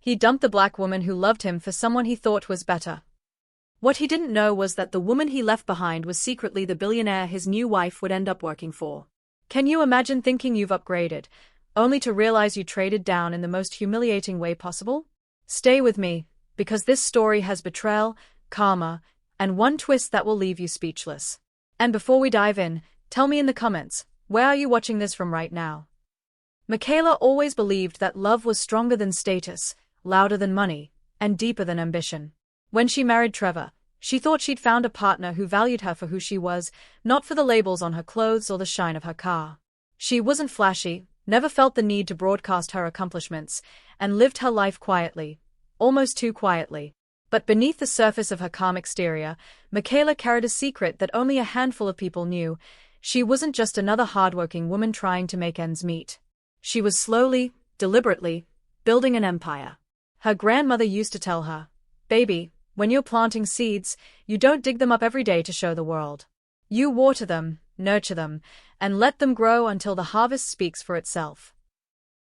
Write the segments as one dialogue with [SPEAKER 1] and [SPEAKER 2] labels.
[SPEAKER 1] He dumped the black woman who loved him for someone he thought was better. What he didn't know was that the woman he left behind was secretly the billionaire his new wife would end up working for. Can you imagine thinking you've upgraded, only to realize you traded down in the most humiliating way possible? Stay with me, because this story has betrayal, karma, and one twist that will leave you speechless. And before we dive in, tell me in the comments, where are you watching this from right now? Michaela always believed that love was stronger than status, louder than money, and deeper than ambition. When she married Trevor, she thought she'd found a partner who valued her for who she was, not for the labels on her clothes or the shine of her car. She wasn't flashy, never felt the need to broadcast her accomplishments, and lived her life quietly, almost too quietly. But beneath the surface of her calm exterior, Michaela carried a secret that only a handful of people knew. She wasn't just another hardworking woman trying to make ends meet. She was slowly, deliberately, building an empire. Her grandmother used to tell her, "Baby, when you're planting seeds, you don't dig them up every day to show the world. You water them, nurture them, and let them grow until the harvest speaks for itself."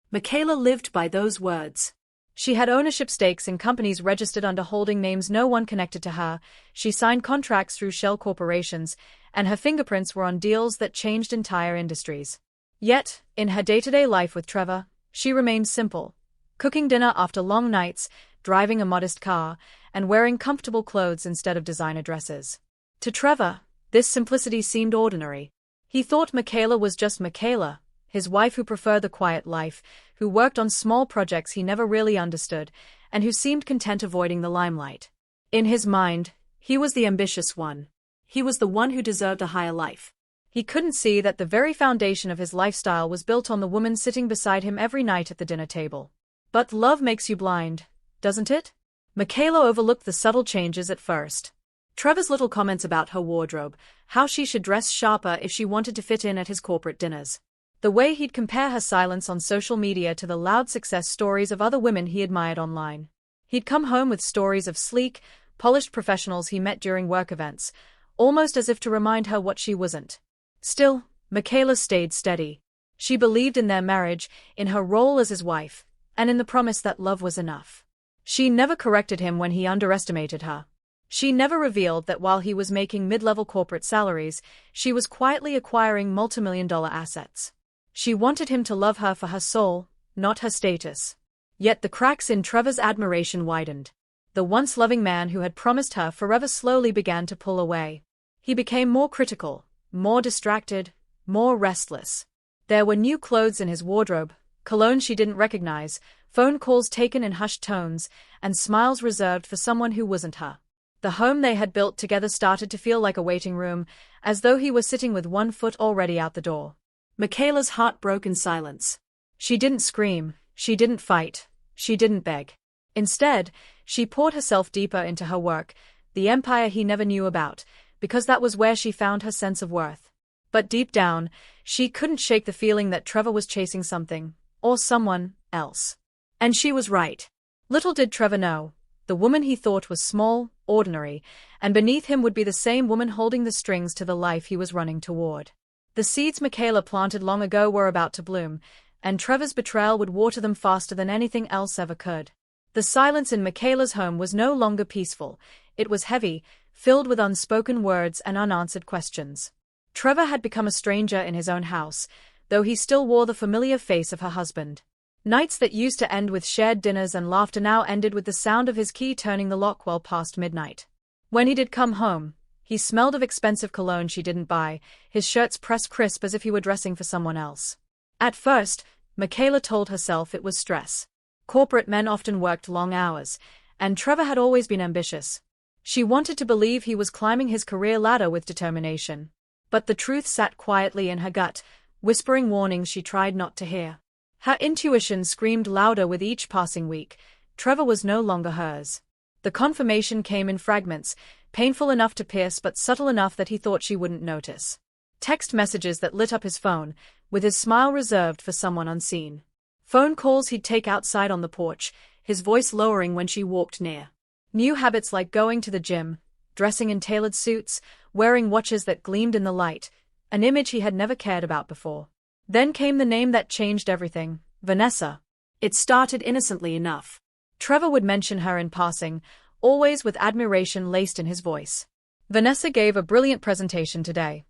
[SPEAKER 1] Michaela lived by those words. She had ownership stakes in companies registered under holding names no one connected to her, she signed contracts through shell corporations, and her fingerprints were on deals that changed entire industries. Yet, in her day-to-day life with Trevor, she remained simple, cooking dinner after long nights, driving a modest car, and wearing comfortable clothes instead of designer dresses. To Trevor, this simplicity seemed ordinary. He thought Michaela was just Michaela, his wife who preferred the quiet life, who worked on small projects he never really understood, and who seemed content avoiding the limelight. In his mind, he was the ambitious one. He was the one who deserved a higher life. He couldn't see that the very foundation of his lifestyle was built on the woman sitting beside him every night at the dinner table. But love makes you blind, doesn't it? Michaela overlooked the subtle changes at first. Trevor's little comments about her wardrobe, how she should dress sharper if she wanted to fit in at his corporate dinners. The way he'd compare her silence on social media to the loud success stories of other women he admired online. He'd come home with stories of sleek, polished professionals he met during work events, almost as if to remind her what she wasn't. Still, Michaela stayed steady. She believed in their marriage, in her role as his wife, and in the promise that love was enough. She never corrected him when he underestimated her. She never revealed that while he was making mid-level corporate salaries, she was quietly acquiring multimillion-dollar assets. She wanted him to love her for her soul, not her status. Yet the cracks in Trevor's admiration widened. The once loving man who had promised her forever slowly began to pull away. He became more critical, more distracted, more restless. There were new clothes in his wardrobe, cologne she didn't recognize, phone calls taken in hushed tones, and smiles reserved for someone who wasn't her. The home they had built together started to feel like a waiting room, as though he were sitting with one foot already out the door. Michaela's heart broke in silence. She didn't scream, she didn't fight, she didn't beg. Instead, she poured herself deeper into her work, the empire he never knew about, because that was where she found her sense of worth. But deep down, she couldn't shake the feeling that Trevor was chasing something, or someone else. And she was right. Little did Trevor know, the woman he thought was small, ordinary, and beneath him would be the same woman holding the strings to the life he was running toward. The seeds Michaela planted long ago were about to bloom, and Trevor's betrayal would water them faster than anything else ever could. The silence in Michaela's home was no longer peaceful, it was heavy, filled with unspoken words and unanswered questions. Trevor had become a stranger in his own house, though he still wore the familiar face of her husband. Nights that used to end with shared dinners and laughter now ended with the sound of his key turning the lock well past midnight. When he did come home, he smelled of expensive cologne she didn't buy, his shirts pressed crisp as if he were dressing for someone else. At first, Michaela told herself it was stress. Corporate men often worked long hours, and Trevor had always been ambitious. She wanted to believe he was climbing his career ladder with determination. But the truth sat quietly in her gut, whispering warnings she tried not to hear. Her intuition screamed louder with each passing week. Trevor was no longer hers. The confirmation came in fragments, painful enough to pierce but subtle enough that he thought she wouldn't notice. Text messages that lit up his phone, with his smile reserved for someone unseen. Phone calls he'd take outside on the porch, his voice lowering when she walked near. New habits like going to the gym, dressing in tailored suits, wearing watches that gleamed in the light, an image he had never cared about before. Then came the name that changed everything, Vanessa. It started innocently enough. Trevor would mention her in passing, always with admiration laced in his voice. Vanessa gave a brilliant presentation today.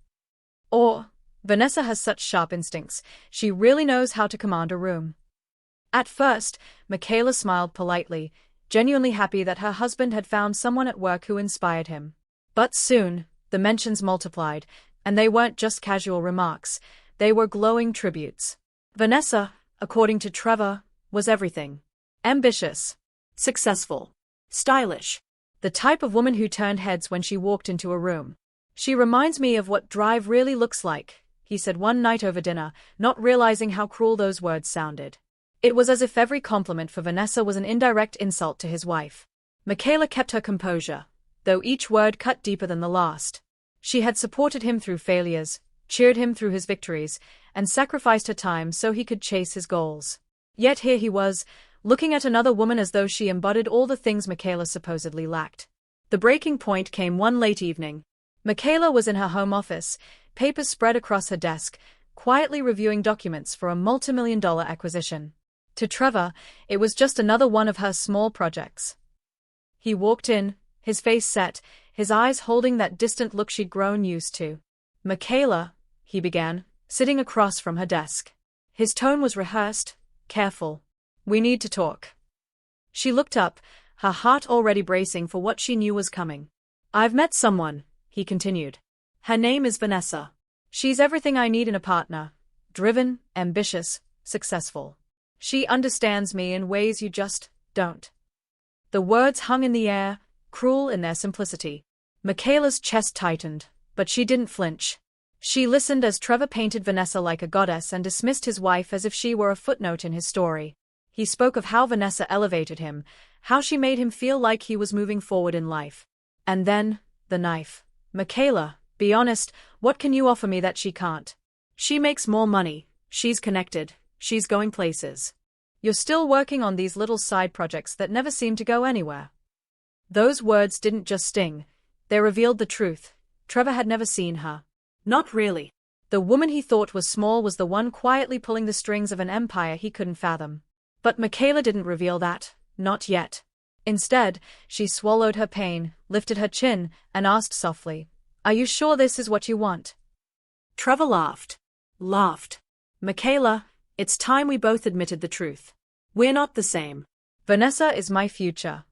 [SPEAKER 1] Or, Vanessa has such sharp instincts, she really knows how to command a room. At first, Michaela smiled politely, genuinely happy that her husband had found someone at work who inspired him. But soon, the mentions multiplied, and they weren't just casual remarks, they were glowing tributes. Vanessa, according to Trevor, was everything. Ambitious, successful, stylish. The type of woman who turned heads when she walked into a room. She reminds me of what drive really looks like, he said one night over dinner, not realizing how cruel those words sounded. It was as if every compliment for Vanessa was an indirect insult to his wife. Michaela kept her composure, though each word cut deeper than the last. She had supported him through failures, cheered him through his victories, and sacrificed her time so he could chase his goals. Yet here he was, looking at another woman as though she embodied all the things Michaela supposedly lacked. The breaking point came one late evening. Michaela was in her home office, papers spread across her desk, quietly reviewing documents for a multimillion-dollar acquisition. To Trevor, it was just another one of her small projects. He walked in, his face set, his eyes holding that distant look she'd grown used to. "Michaela," he began, sitting across from her desk. His tone was rehearsed, careful. "We need to talk." She looked up, her heart already bracing for what she knew was coming. "I've met someone," he continued. "Her name is Vanessa. She's everything I need in a partner. Driven, ambitious, successful. She understands me in ways you just don't." The words hung in the air, cruel in their simplicity. Michaela's chest tightened, but she didn't flinch. She listened as Trevor painted Vanessa like a goddess and dismissed his wife as if she were a footnote in his story. He spoke of how Vanessa elevated him, how she made him feel like he was moving forward in life. And then, the knife. "Michaela, be honest, what can you offer me that she can't? She makes more money, she's connected, she's going places. You're still working on these little side projects that never seem to go anywhere." Those words didn't just sting, they revealed the truth. Trevor had never seen her. Not really. The woman he thought was small was the one quietly pulling the strings of an empire he couldn't fathom. But Michaela didn't reveal that, not yet. Instead, she swallowed her pain, lifted her chin, and asked softly, "Are you sure this is what you want?" Trevor laughed. "Michaela, it's time we both admitted the truth. We're not the same. Vanessa is my future."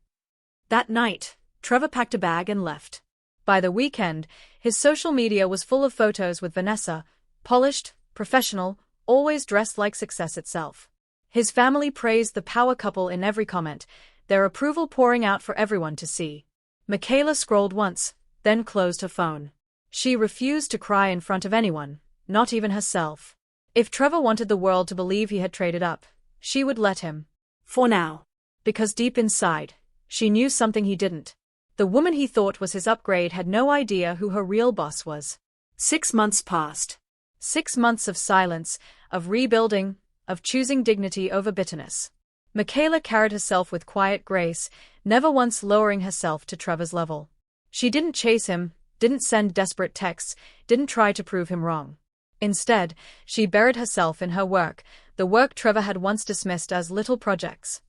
[SPEAKER 1] That night, Trevor packed a bag and left. By the weekend, his social media was full of photos with Vanessa, polished, professional, always dressed like success itself. His family praised the power couple in every comment, their approval pouring out for everyone to see. Michaela scrolled once, then closed her phone. She refused to cry in front of anyone, not even herself. If Trevor wanted the world to believe he had traded up, she would let him. For now. Because deep inside, she knew something he didn't. The woman he thought was his upgrade had no idea who her real boss was. 6 months passed. 6 months of silence, of rebuilding, of choosing dignity over bitterness. Michaela carried herself with quiet grace, never once lowering herself to Trevor's level. She didn't chase him, didn't send desperate texts, didn't try to prove him wrong. Instead, she buried herself in her work, the work Trevor had once dismissed as little projects.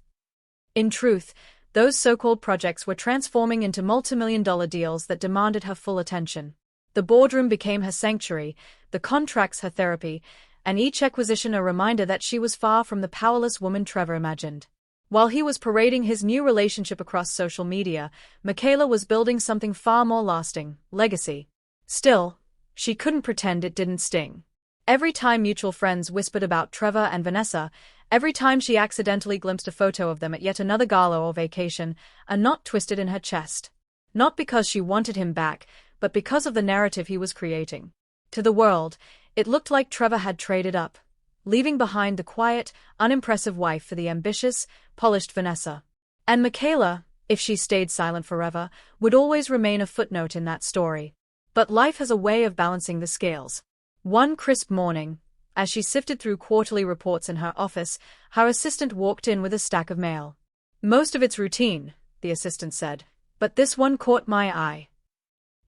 [SPEAKER 1] In truth, those so-called projects were transforming into multimillion-dollar deals that demanded her full attention. The boardroom became her sanctuary, the contracts her therapy, and each acquisition a reminder that she was far from the powerless woman Trevor imagined. While he was parading his new relationship across social media, Michaela was building something far more lasting, legacy. Still, she couldn't pretend it didn't sting. Every time mutual friends whispered about Trevor and Vanessa, every time she accidentally glimpsed a photo of them at yet another gala or vacation, a knot twisted in her chest. Not because she wanted him back, but because of the narrative he was creating. To the world, it looked like Trevor had traded up, leaving behind the quiet, unimpressive wife for the ambitious, polished Vanessa. And Michaela, if she stayed silent forever, would always remain a footnote in that story. But life has a way of balancing the scales. One crisp morning, as she sifted through quarterly reports in her office, her assistant walked in with a stack of mail. "Most of it's routine," the assistant said, "but this one caught my eye."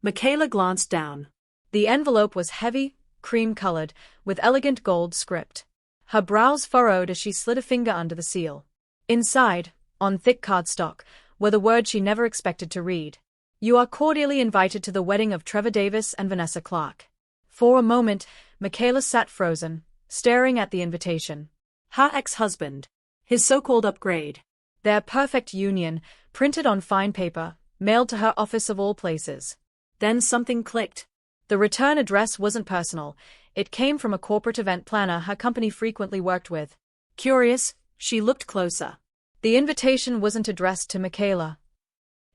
[SPEAKER 1] Michaela glanced down. The envelope was heavy, cream-colored, with elegant gold script. Her brows furrowed as she slid a finger under the seal. Inside, on thick cardstock, were the words she never expected to read. You are cordially invited to the wedding of Trevor Davis and Vanessa Clark. For a moment, Michaela sat frozen, staring at the invitation. Her ex-husband. His so-called upgrade. Their perfect union, printed on fine paper, mailed to her office of all places. Then something clicked. The return address wasn't personal. It came from a corporate event planner her company frequently worked with. Curious, she looked closer. The invitation wasn't addressed to Michaela.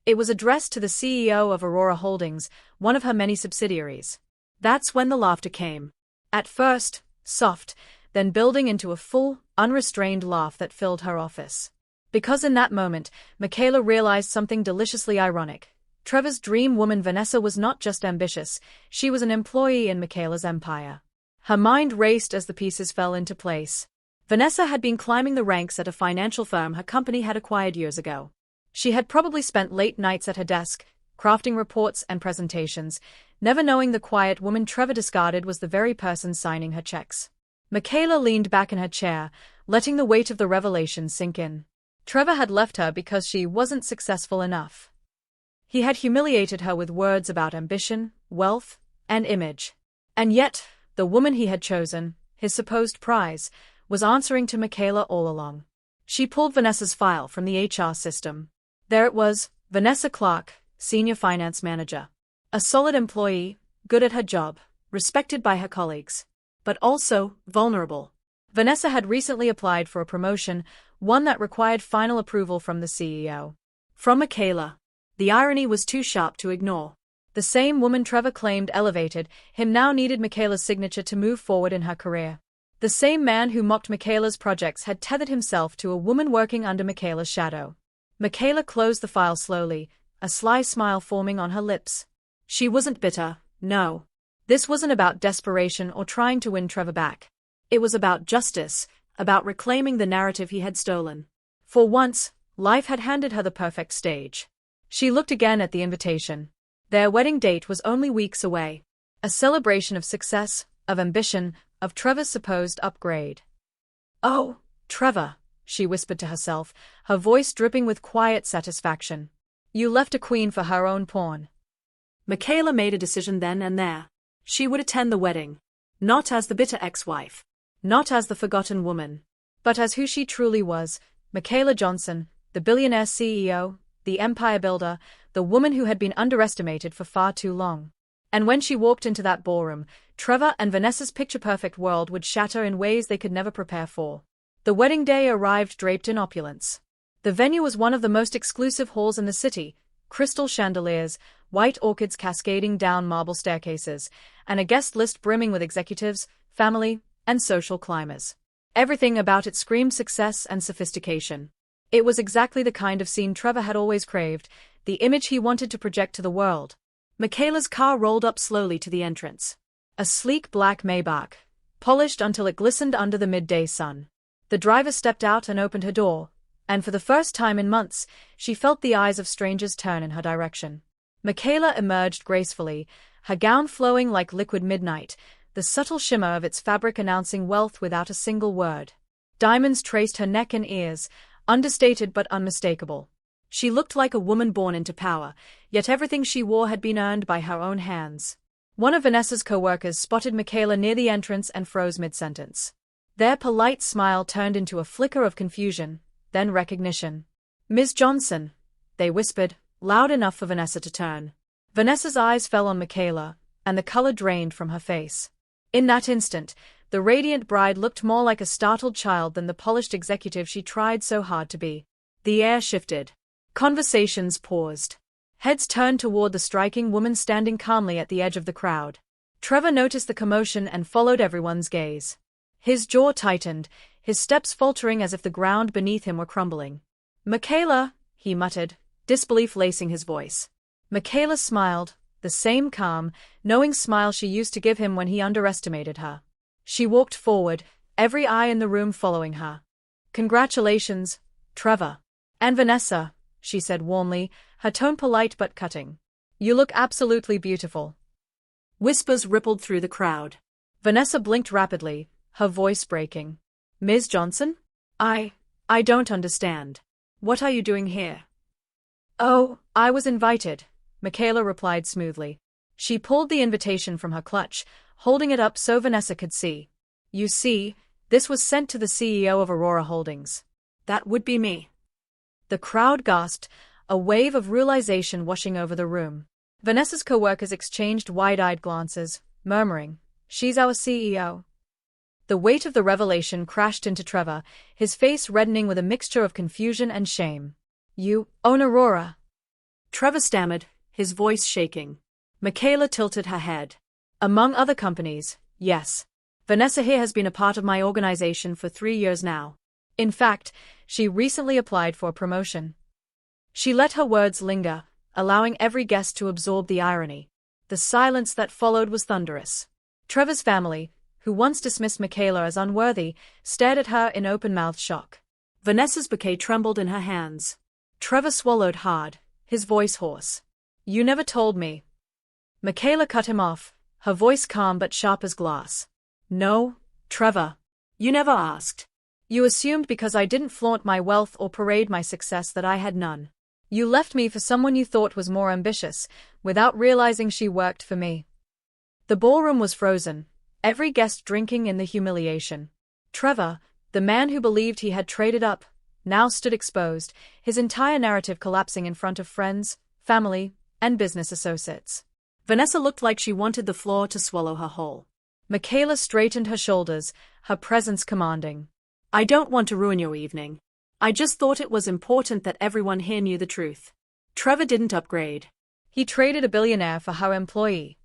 [SPEAKER 1] It was addressed to the CEO of Aurora Holdings, one of her many subsidiaries. That's when the laughter came. At first, soft, then building into a full, unrestrained laugh that filled her office. Because in that moment, Michaela realized something deliciously ironic. Trevor's dream woman Vanessa was not just ambitious, she was an employee in Michaela's empire. Her mind raced as the pieces fell into place. Vanessa had been climbing the ranks at a financial firm her company had acquired years ago. She had probably spent late nights at her desk, crafting reports and presentations, never knowing the quiet woman Trevor discarded was the very person signing her checks. Michaela leaned back in her chair, letting the weight of the revelation sink in. Trevor had left her because she wasn't successful enough. He had humiliated her with words about ambition, wealth, and image. And yet, the woman he had chosen, his supposed prize, was answering to Michaela all along. She pulled Vanessa's file from the HR system. There it was, Vanessa Clark, Senior Finance Manager. A solid employee, good at her job, respected by her colleagues. But also, vulnerable. Vanessa had recently applied for a promotion, one that required final approval from the CEO. From Michaela. The irony was too sharp to ignore. The same woman Trevor claimed elevated him now needed Michaela's signature to move forward in her career. The same man who mocked Michaela's projects had tethered himself to a woman working under Michaela's shadow. Michaela closed the file slowly, a sly smile forming on her lips. She wasn't bitter, no. This wasn't about desperation or trying to win Trevor back. It was about justice, about reclaiming the narrative he had stolen. For once, life had handed her the perfect stage. She looked again at the invitation. Their wedding date was only weeks away. A celebration of success, of ambition, of Trevor's supposed upgrade. Oh, Trevor, she whispered to herself, her voice dripping with quiet satisfaction. You left a queen for her own pawn. Michaela made a decision then and there. She would attend the wedding. Not as the bitter ex-wife. Not as the forgotten woman. But as who she truly was, Michaela Johnson, the billionaire CEO, the empire builder, the woman who had been underestimated for far too long. And when she walked into that ballroom, Trevor and Vanessa's picture-perfect world would shatter in ways they could never prepare for. The wedding day arrived draped in opulence. The venue was one of the most exclusive halls in the city, crystal chandeliers, white orchids cascading down marble staircases, and a guest list brimming with executives, family, and social climbers. Everything about it screamed success and sophistication. It was exactly the kind of scene Trevor had always craved, the image he wanted to project to the world. Michaela's car rolled up slowly to the entrance. A sleek black Maybach, polished until it glistened under the midday sun. The driver stepped out and opened her door, and for the first time in months, she felt the eyes of strangers turn in her direction. Michaela emerged gracefully, her gown flowing like liquid midnight, the subtle shimmer of its fabric announcing wealth without a single word. Diamonds traced her neck and ears, understated but unmistakable. She looked like a woman born into power, yet everything she wore had been earned by her own hands. One of Vanessa's co-workers spotted Michaela near the entrance and froze mid-sentence. Their polite smile turned into a flicker of confusion, then recognition. Ms. Johnson, they whispered, loud enough for Vanessa to turn. Vanessa's eyes fell on Michaela, and the color drained from her face. In that instant, the radiant bride looked more like a startled child than the polished executive she tried so hard to be. The air shifted. Conversations paused. Heads turned toward the striking woman standing calmly at the edge of the crowd. Trevor noticed the commotion and followed everyone's gaze. His jaw tightened, his steps faltering as if the ground beneath him were crumbling. Michaela, he muttered, disbelief lacing his voice. Michaela smiled, the same calm, knowing smile she used to give him when he underestimated her. She walked forward, every eye in the room following her. Congratulations, Trevor. And Vanessa, she said warmly, her tone polite but cutting. You look absolutely beautiful. Whispers rippled through the crowd. Vanessa blinked rapidly, her voice breaking. Ms. Johnson? I don't understand. What are you doing here? Oh, I was invited, Michaela replied smoothly. She pulled the invitation from her clutch, holding it up so Vanessa could see. You see, this was sent to the CEO of Aurora Holdings. That would be me. The crowd gasped, a wave of realization washing over the room. Vanessa's co-workers exchanged wide-eyed glances, murmuring, "She's our CEO." The weight of the revelation crashed into Trevor, his face reddening with a mixture of confusion and shame. "You own Aurora?" Trevor stammered, his voice shaking. Michaela tilted her head. "Among other companies, yes. Vanessa here has been a part of my organization for 3 years now. In fact, she recently applied for a promotion." She let her words linger, allowing every guest to absorb the irony. The silence that followed was thunderous. Trevor's family, who once dismissed Michaela as unworthy, stared at her in open-mouthed shock. Vanessa's bouquet trembled in her hands. Trevor swallowed hard, his voice hoarse. "You never told me." Michaela cut him off, her voice calm but sharp as glass. "No, Trevor. You never asked. You assumed because I didn't flaunt my wealth or parade my success that I had none. You left me for someone you thought was more ambitious, without realizing she worked for me." The ballroom was frozen, every guest drinking in the humiliation. Trevor, the man who believed he had traded up, now stood exposed, his entire narrative collapsing in front of friends, family, and business associates. Vanessa looked like she wanted the floor to swallow her whole. Michaela straightened her shoulders, her presence commanding. "I don't want to ruin your evening. I just thought it was important that everyone here knew the truth. Trevor didn't upgrade. He traded a billionaire for her employee."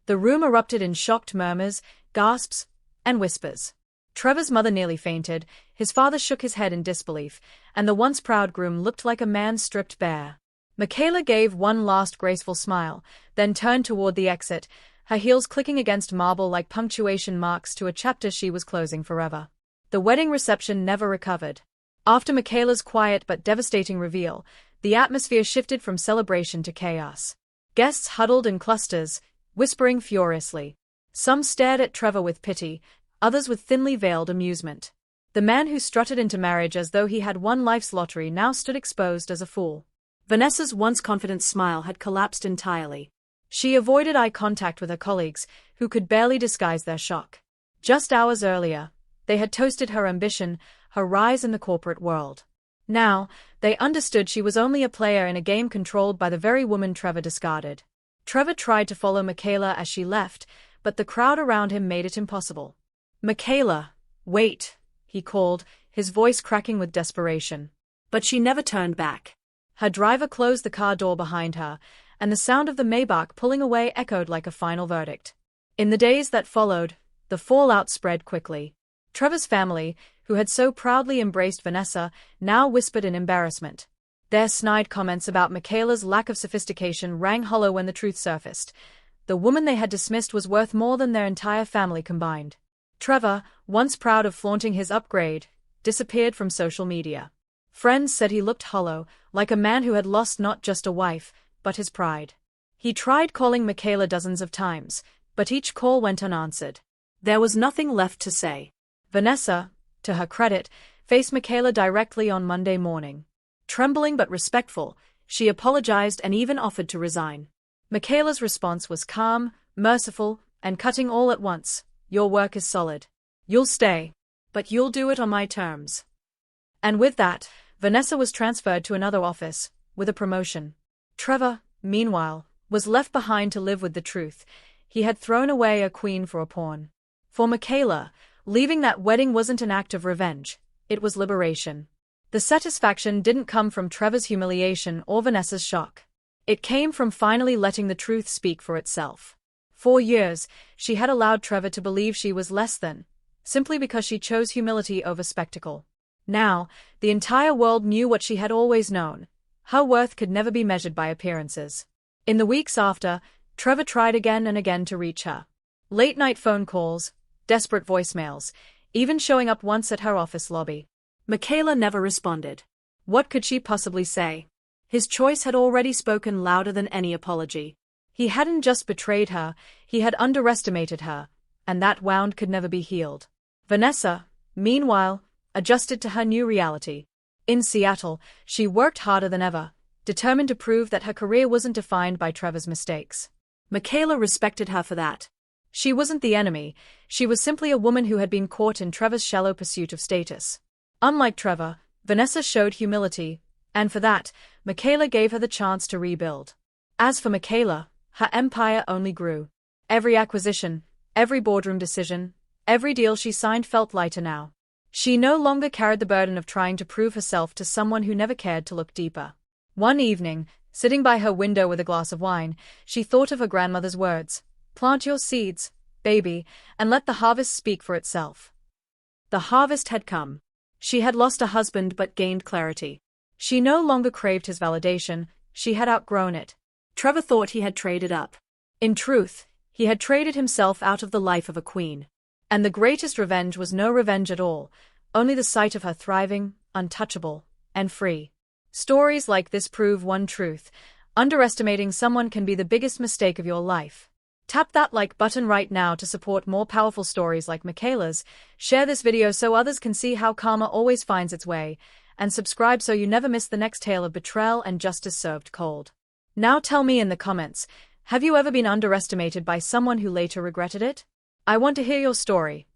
[SPEAKER 1] The room erupted in shocked murmurs, gasps, and whispers. Trevor's mother nearly fainted, his father shook his head in disbelief, and the once proud groom looked like a man stripped bare. Michaela gave one last graceful smile, then turned toward the exit, her heels clicking against marble like punctuation marks to a chapter she was closing forever. The wedding reception never recovered. After Michaela's quiet but devastating reveal, the atmosphere shifted from celebration to chaos. Guests huddled in clusters, whispering furiously. Some stared at Trevor with pity, others with thinly veiled amusement. The man who strutted into marriage as though he had won life's lottery now stood exposed as a fool. Vanessa's once confident smile had collapsed entirely. She avoided eye contact with her colleagues, who could barely disguise their shock. Just hours earlier, they had toasted her ambition, her rise in the corporate world. Now, they understood she was only a player in a game controlled by the very woman Trevor discarded. Trevor tried to follow Michaela as she left, but the crowd around him made it impossible. "Michaela, wait," he called, his voice cracking with desperation. But she never turned back. Her driver closed the car door behind her, and the sound of the Maybach pulling away echoed like a final verdict. In the days that followed, the fallout spread quickly. Trevor's family, who had so proudly embraced Vanessa, now whispered in embarrassment. Their snide comments about Michaela's lack of sophistication rang hollow when the truth surfaced. The woman they had dismissed was worth more than their entire family combined. Trevor, once proud of flaunting his upgrade, disappeared from social media. Friends said he looked hollow, like a man who had lost not just a wife, but his pride. He tried calling Michaela dozens of times, but each call went unanswered. There was nothing left to say. Vanessa, to her credit, faced Michaela directly on Monday morning. Trembling but respectful, she apologized and even offered to resign. Michaela's response was calm, merciful, and cutting all at once. "Your work is solid. You'll stay. But you'll do it on my terms." And with that, Vanessa was transferred to another office, with a promotion. Trevor, meanwhile, was left behind to live with the truth. He had thrown away a queen for a pawn. For Michaela, leaving that wedding wasn't an act of revenge, it was liberation. The satisfaction didn't come from Trevor's humiliation or Vanessa's shock. It came from finally letting the truth speak for itself. For years, she had allowed Trevor to believe she was less than, simply because she chose humility over spectacle. Now, the entire world knew what she had always known. Her worth could never be measured by appearances. In the weeks after, Trevor tried again and again to reach her. Late-night phone calls, desperate voicemails, even showing up once at her office lobby. Michaela never responded. What could she possibly say? His choice had already spoken louder than any apology. He hadn't just betrayed her, he had underestimated her, and that wound could never be healed. Vanessa, meanwhile, adjusted to her new reality. In Seattle, she worked harder than ever, determined to prove that her career wasn't defined by Trevor's mistakes. Michaela respected her for that. She wasn't the enemy, she was simply a woman who had been caught in Trevor's shallow pursuit of status. Unlike Trevor, Vanessa showed humility, and for that, Michaela gave her the chance to rebuild. As for Michaela, her empire only grew. Every acquisition, every boardroom decision, every deal she signed felt lighter now. She no longer carried the burden of trying to prove herself to someone who never cared to look deeper. One evening, sitting by her window with a glass of wine, she thought of her grandmother's words, "Plant your seeds, baby, and let the harvest speak for itself." The harvest had come. She had lost a husband but gained clarity. She no longer craved his validation, she had outgrown it. Trevor thought he had traded up. In truth, he had traded himself out of the life of a queen. And the greatest revenge was no revenge at all, only the sight of her thriving, untouchable, and free. Stories like this prove one truth: underestimating someone can be the biggest mistake of your life. Tap that like button right now to support more powerful stories like Michaela's, share this video so others can see how karma always finds its way, and subscribe so you never miss the next tale of betrayal and justice served cold. Now tell me in the comments, have you ever been underestimated by someone who later regretted it? I want to hear your story.